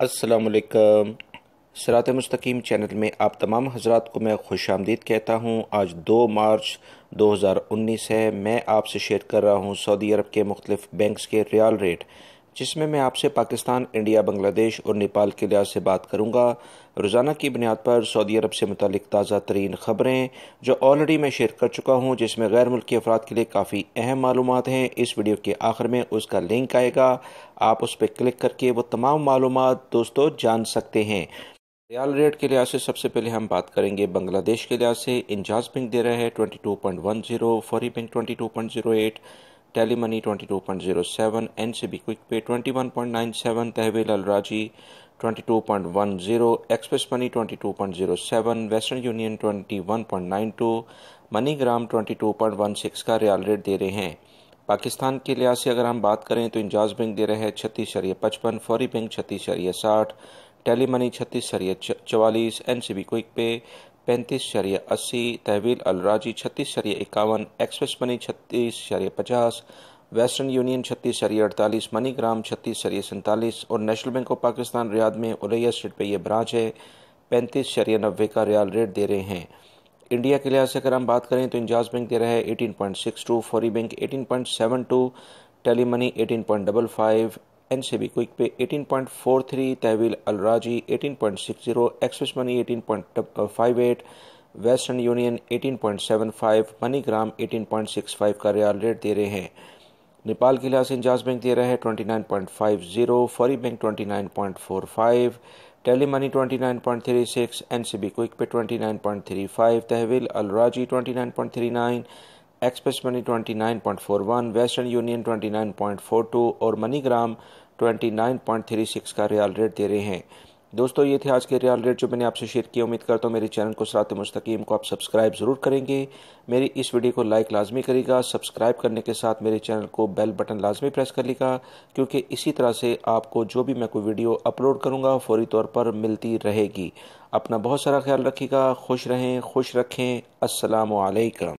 अस्सलामुअलैकुम। सिरात मुस्तकीम चैनल में आप तमाम हजरात को मैं खुश आमदीद कहता हूँ। आज 2 मार्च 2019 है। मैं आपसे शेयर कर रहा हूँ सऊदी अरब के मुख्तलिफ बैंक्स के रियाल रेट, जिसमें मैं आपसे पाकिस्तान, इंडिया, बांग्लादेश और नेपाल के लिहाज से बात करूँगा। रोज़ाना की बुनियाद पर सऊदी अरब से मुतालिक ताज़ा तरीन ख़बरें जो ऑलरेडी मैं शेयर कर चुका हूँ, जिसमें गैर मुल्की अफराद के लिए काफ़ी अहम मालूमात हैं। इस वीडियो के आखिर में उसका लिंक आएगा, आप उस पर क्लिक करके वो तमाम मालूमात दोस्तों जान सकते हैं। रियाल रेट के लिहाज से सबसे पहले हम बात करेंगे बांग्लादेश के लिहाज से। इंजाज बैंक दे रहे हैं 22.10, Fawri bank 22.08, tele money 22.07, NCB quick pay 21.97, Tahweel Al Rajhi 22.10, express money 22.07, Western Union 21.92, MoneyGram 22.16 का रियाल रेट दे रहे हैं। पाकिस्तान के लिहाज से अगर हम बात करें तो इंजाज बैंक दे रहे हैं 36.55, Fawri bank 36.60, tele money 36.44, NCB quick pay 35.80, Tahweel Al Rajhi 36.51, express money 36.50, Western Union 36.48, MoneyGram 36.47 और National Bank of Pakistan Riyadh में उलैया स्ट्रीट पे ये ब्रांच है 35.90 का रियाल रेट दे रहे हैं। इंडिया के लिहाज से अगर हम बात करें तो इंजाज बैंक दे रहा है 18.62, Fawri bank 18.72, tele money 18.55, NCB quick pay 18.43, Tahweel Al Rajhi 18.60, express money 18.58, Western Union 18.75, MoneyGram 18.65 का रियाल रेट दे रहे हैं। नेपाल के लिहाज से इंजाज बैंक दे रहा है 29.50, फौरी bank 29.45, tele money 29.36, NCB quick pay 29.35, तहवील Al राजी 29.39, एक्सप्रेस मनी 29.41, वेस्टर्न यूनियन 29.42 और मनी ग्राम 29.36 का रियाल रेट दे रहे हैं। दोस्तों, ये थे आज के रियाल रेट जो मैंने आपसे शेयर किया। उम्मीद करता हूँ मेरे चैनल को सिरात मुस्तकीम को आप सब्सक्राइब ज़रूर करेंगे। मेरी इस वीडियो को लाइक लाजमी करेगा। सब्सक्राइब करने के साथ मेरे चैनल को बेल बटन लाजमी प्रेस कर लेगा, क्योंकि इसी तरह से आपको जो भी मैं कोई वीडियो अपलोड करूँगा फौरी तौर पर मिलती रहेगी। अपना बहुत सारा ख्याल रखिएगा। खुश रहें, खुश रखें। अस्सलामु अलैकुम।